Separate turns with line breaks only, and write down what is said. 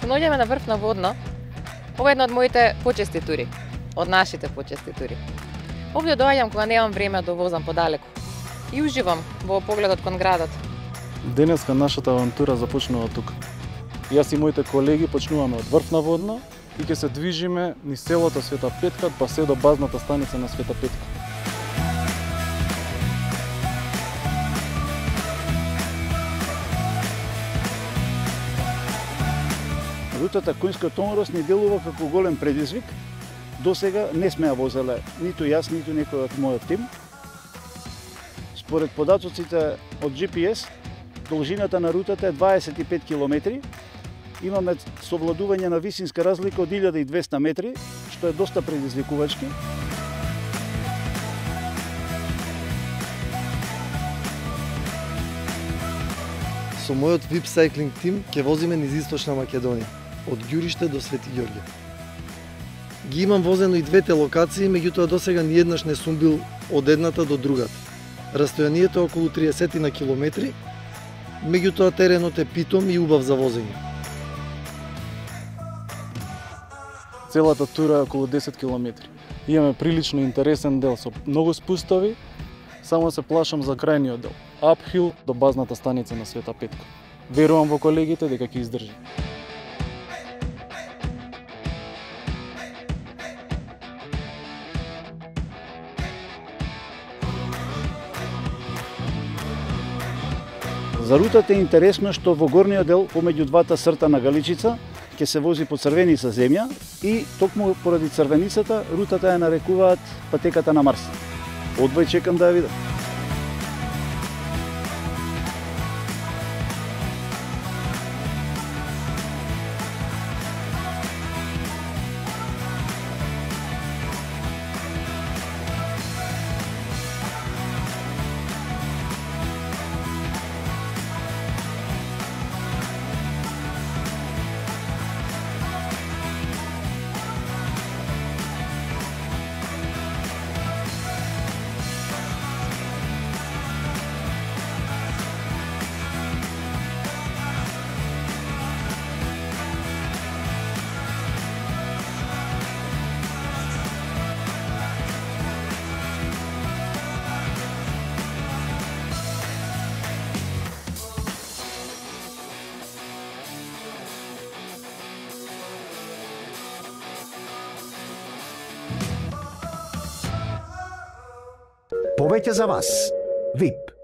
Се наоѓаме на врв на Водно. Ова е една од моите почести тури, од нашите почести тури. Овде доаѓам кога немам време да возам подалеку и уживам во погледот кон градот.
Денеска нашата авантура започнува тука. Јас и моите колеги почнуваме од врв на Водно и ќе се движиме низ селото Света Петка па се до базната станица на Света Петка.
Рутата Коњска тонорост ни делува како голем предизвик. До сега не сме ја возеле ниту јас, ниту некој од мојот тим. Според податоците од GPS, должината на рутата е 25 км. Имаме совладување на висинска разлика од 1200 метри, што е доста предизвикувачки.
Со мојот VIP Cycling тим ќе возиме низ Источна Македонија, од Ѓуриште до Свети Ѓорѓе. Ги имам возено и двете локации, меѓутоа досега ниеднаш не сум бил од едната до другата. Растојанието е околу 30 на километри, меѓутоа теренот е питом и убав за возење.
Целата тура е околу 10 км. Имаме прилично интересен дел со многу спустови, само се плашам за крајниот дел, uphill до базната станица на Света Петка. Верувам во колегите дека ќе издржи.
За рутата е интересно што во горниот дел, помеѓу двата срта на Галичица, ќе се вози по црвеница земја и токму поради црвеницата рутата ја нарекуваат патеката на Марс. Одвај чекам да ја видам.
Повеќе за вас. VIP.